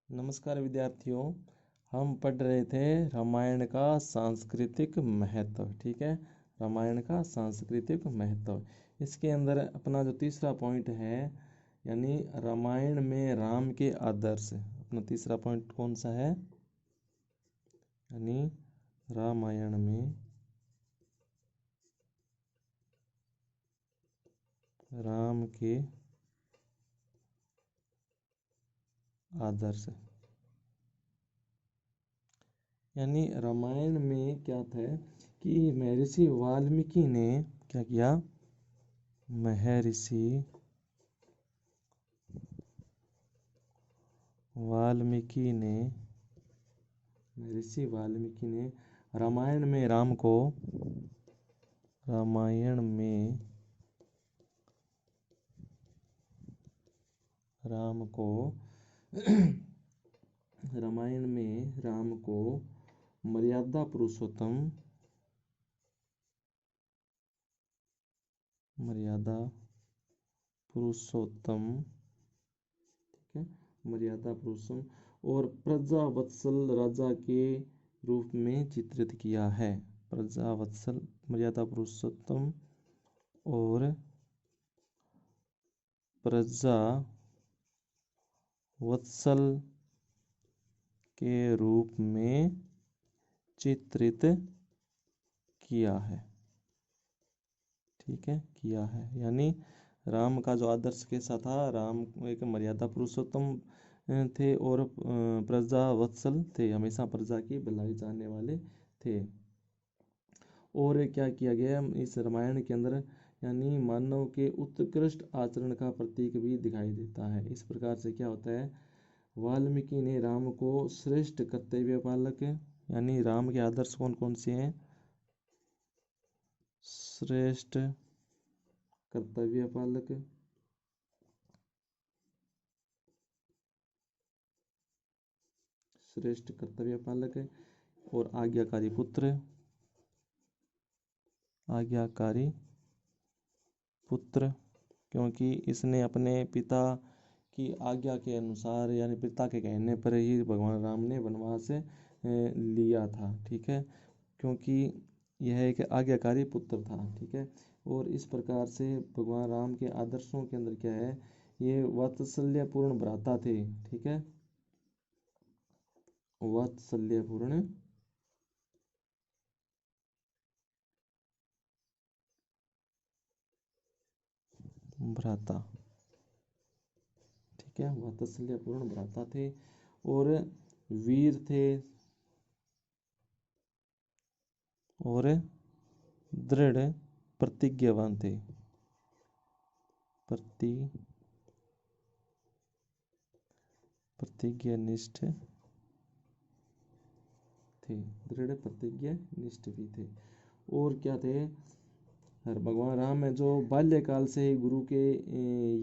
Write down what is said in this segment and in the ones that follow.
नमस्कार विद्यार्थियों। हम पढ़ रहे थे रामायण का सांस्कृतिक महत्व। ठीक है, रामायण का सांस्कृतिक महत्व। इसके अंदर अपना जो तीसरा पॉइंट है, यानी रामायण में राम के आदर्श। अपना तीसरा पॉइंट कौन सा है? यानी रामायण में राम के आदर्श। यानी रामायण में क्या था कि महर्षि वाल्मीकि ने क्या किया? महर्षि वाल्मीकि ने रामायण में राम को मर्यादा पुरुषोत्तम ठीक है, मर्यादा पुरुषोत्तम और प्रजा वत्सल राजा के रूप में चित्रित किया है। प्रजा वत्सल, मर्यादा पुरुषोत्तम और प्रजा वत्सल के रूप में चित्रित किया है। ठीक है, किया है। यानी राम का जो आदर्श कैसा था? राम एक मर्यादा पुरुषोत्तम थे और प्रजा वत्सल थे, हमेशा प्रजा की भलाई चाहने वाले थे। और क्या किया गया इस रामायण के अंदर? यानी मानव के उत्कृष्ट आचरण का प्रतीक भी दिखाई देता है। इस प्रकार से क्या होता है? वाल्मीकि ने राम को श्रेष्ठ कर्तव्य पालक, यानी राम के आदर्श कौन कौन से हैं? श्रेष्ठ कर्तव्य पालक, और आज्ञाकारी पुत्र, क्योंकि इसने अपने पिता की आज्ञा के अनुसार, यानी पिता के कहने पर ही भगवान राम ने वनवास लिया था। ठीक है, क्योंकि यह एक आज्ञाकारी पुत्र था। ठीक है, और इस प्रकार से भगवान राम के आदर्शों के अंदर क्या है? ये वात्सल्यपूर्ण भ्राता थे। ठीक है, वात्सल्यपूर्ण भ्राता। ठीक है, वात्सल्यपूर्ण भ्राता थे और वीर थे और दृढ़ प्रतिज्ञावान थे। प्रतिज्ञानिष्ठ थे, दृढ़ प्रतिज्ञानिष्ठ भी थे। और क्या थे? भगवान राम है जो बाल्यकाल से ही गुरु के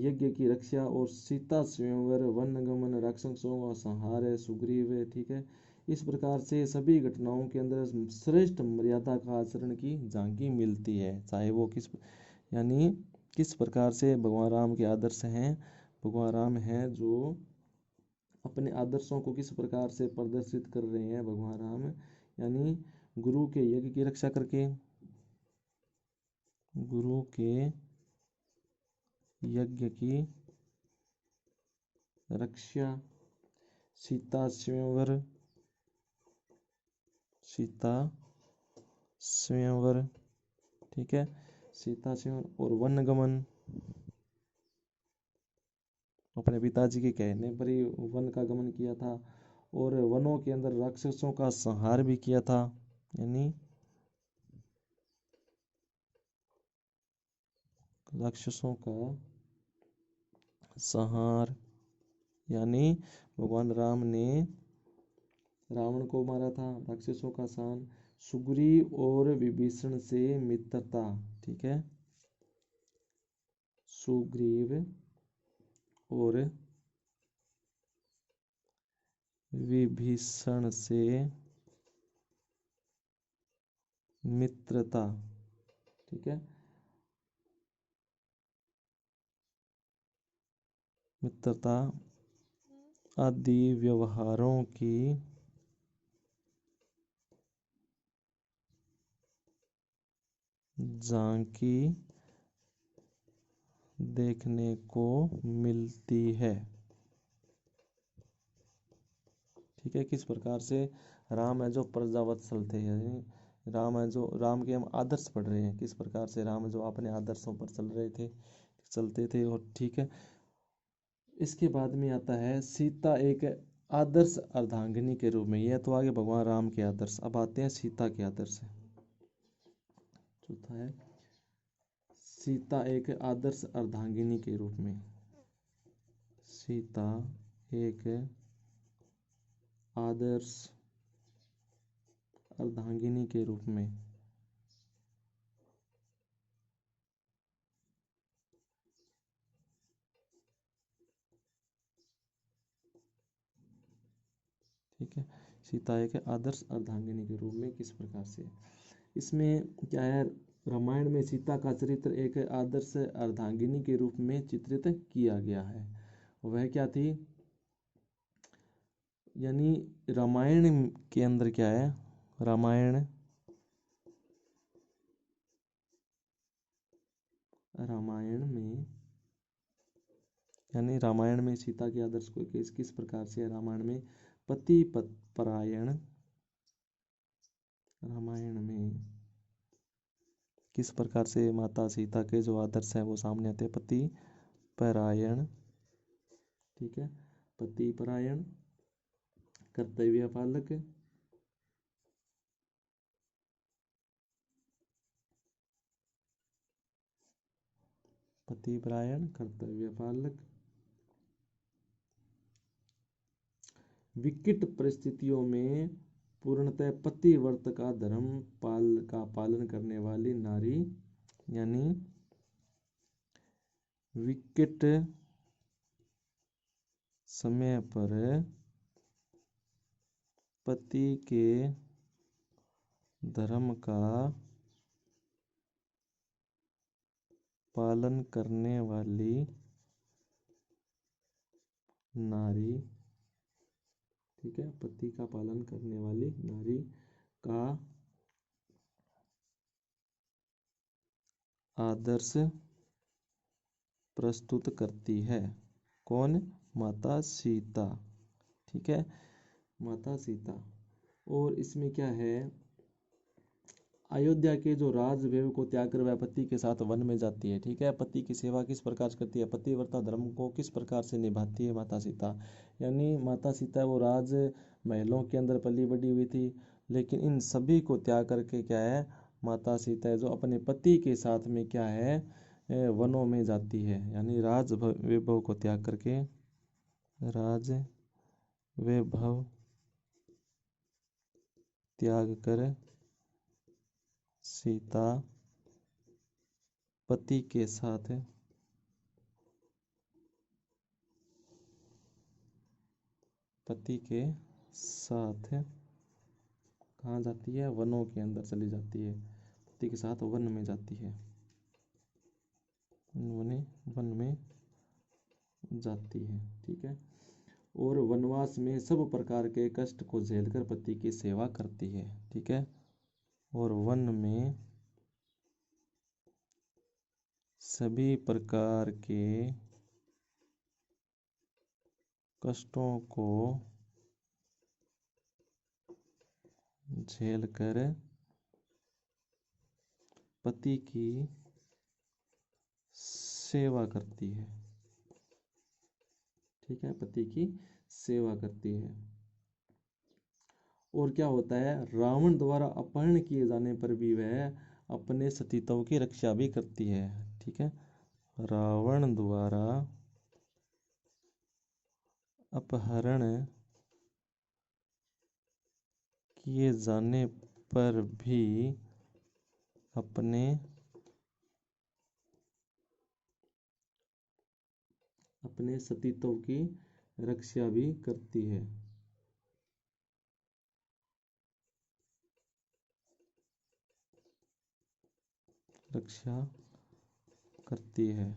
यज्ञ की रक्षा और सीता स्वयंवर, वनगमन, राक्षसों का संहार, सुग्रीव। ठीक है, इस प्रकार से सभी घटनाओं के अंदर श्रेष्ठ मर्यादा का आचरण की झांकी मिलती है। चाहे वो यानी किस प्रकार से भगवान राम के आदर्श हैं। भगवान राम हैं जो अपने आदर्शों को किस प्रकार से प्रदर्शित कर रहे हैं भगवान राम, यानी गुरु के यज्ञ की रक्षा करके, गुरु के यज्ञ की रक्षा, सीता स्वयंवर। ठीक है, सीता स्वयंवर और वनगमन, अपने पिताजी के कहने पर ही वन का गमन किया था और वनों के अंदर राक्षसों का संहार भी किया था। यानी राक्षसों का संहार, यानी भगवान राम ने रावण को मारा था, राक्षसों का संहार, सुग्रीव और विभीषण से मित्रता। ठीक है, सुग्रीव और विभीषण से मित्रता। ठीक है, मित्रता आदि व्यवहारों की झांकी देखने को मिलती है। ठीक है, किस प्रकार से राम है जो प्रजावत्सल थे, यानी राम है जो, राम के हम आदर्श पढ़ रहे हैं, किस प्रकार से राम जो अपने आदर्शों पर चलते थे। और ठीक है, इसके बाद में आता है सीता एक आदर्श अर्धांगिनी के रूप में। यह तो आगे भगवान राम के आदर्श, अब आते हैं सीता के आदर्श। चौथा है सीता एक आदर्श अर्धांगिनी के रूप में। सीता एक आदर्श अर्धांगिनी के रूप में ठीक है, सीता एक आदर्श अर्धांगिनी के रूप में किस प्रकार से, इसमें क्या है, रामायण में सीता का चरित्र एक आदर्श अर्धांगिनी के रूप में चित्रित किया गया है। वह क्या थी, यानी रामायण के अंदर क्या है, रामायण में, यानी रामायण में सीता के आदर्श को किस प्रकार से, रामायण में पति परायण, रामायण में किस प्रकार से माता सीता के जो आदर्श है वो सामने आते हैं। पति परायण, ठीक है, पति परायण, कर्तव्य पालक, पति परायण, कर्तव्य पालक, विकट परिस्थितियों में पूर्णतः पतिव्रत का धर्म का पालन करने वाली नारी, यानी विकट समय पर पति के धर्म का पालन करने वाली नारी, ठीक है, पति का पालन करने वाली नारी का आदर्श प्रस्तुत करती है। कौन, माता सीता, ठीक है, माता सीता। और इसमें क्या है, अयोध्या के जो राजवैभव को त्याग कर वह पति के साथ वन में जाती है। ठीक है, पति की सेवा किस प्रकार से करती है, पतिव्रता धर्म को किस प्रकार से निभाती है माता सीता, यानी माता सीता वो राज महलों के अंदर पली बड़ी हुई थी, लेकिन इन सभी को त्याग करके क्या है, माता सीता जो अपने पति के साथ में क्या है, वनों में जाती है, यानी राज वैभव को त्याग करके, राज वैभव त्याग कर सीता पति के साथ कहाँ जाती है, वनों के अंदर चली जाती है, पति के साथ वन में जाती है, वन में जाती है। ठीक है, और वनवास में सब प्रकार के कष्ट को झेलकर पति की सेवा करती है। ठीक है, और वन में सभी प्रकार के कष्टों को झेलकर पति की सेवा करती है। ठीक है, पति की सेवा करती है। और क्या होता है, रावण द्वारा अपहरण किए जाने पर भी वह अपने सतीत्व की रक्षा भी करती है। ठीक है, रावण द्वारा अपहरण किए जाने पर भी अपने सतीत्व की रक्षा भी करती है। रक्षा करती है।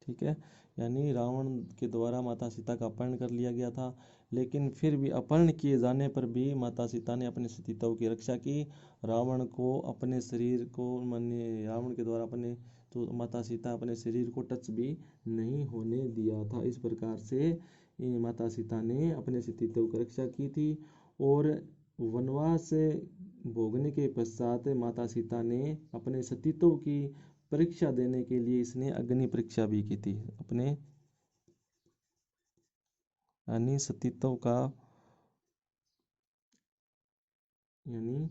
ठीक है, यानी रावण के द्वारा माता सीता का अपहरण कर लिया गया था, लेकिन फिर भी अपहरण किए जाने पर भी माता सीता ने अपने सतीत्व की रक्षा की। रावण को अपने शरीर को माने रावण के द्वारा अपने तो माता सीता अपने शरीर को टच भी नहीं होने दिया था। इस प्रकार से माता सीता ने अपने सतीत्व की रक्षा की थी। और वनवास भोगने के पश्चात माता सीता ने अपने सतीत्व की परीक्षा देने के लिए इसने अग्नि परीक्षा भी की थी। अपने यानी सतीत्व का यानी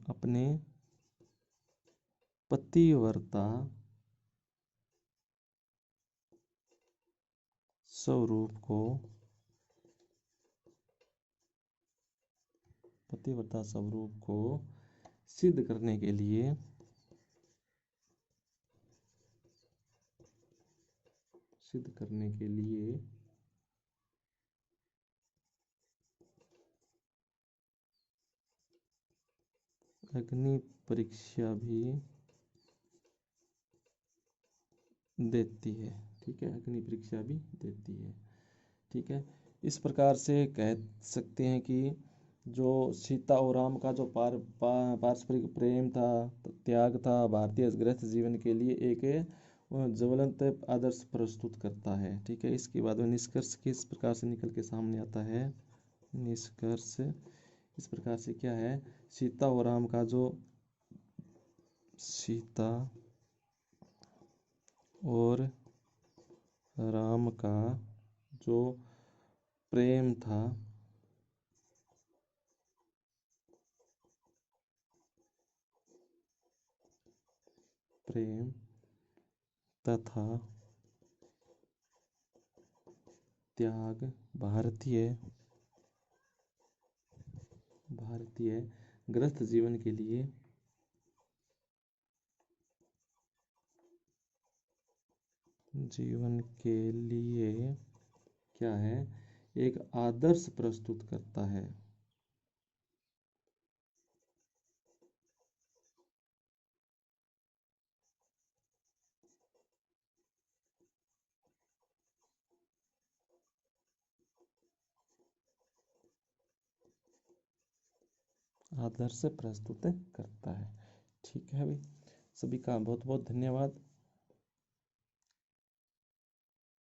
अपने पतिव्रता स्वरूप को पतिव्रता स्वरूप को सिद्ध करने के लिए अग्नि परीक्षा भी देती है। ठीक है, अग्नि परीक्षा भी देती है। ठीक है, इस प्रकार से कह सकते हैं कि जो सीता और राम का जो पारस्परिक प्रेम था, त्याग था, भारतीय गृहस्थ जीवन के लिए एक ज्वलंत आदर्श प्रस्तुत करता है। ठीक है, इसके बाद में निष्कर्ष किस प्रकार से निकल के सामने आता है। निष्कर्ष इस प्रकार से क्या है, सीता और राम का जो सीता और राम का जो प्रेम था प्रेम तथा त्याग भारतीय गृहस्थ जीवन के लिए क्या है, एक आदर्श प्रस्तुत करता है। आदर्श प्रस्तुत करता है। ठीक है भाई, सभी का बहुत बहुत धन्यवाद।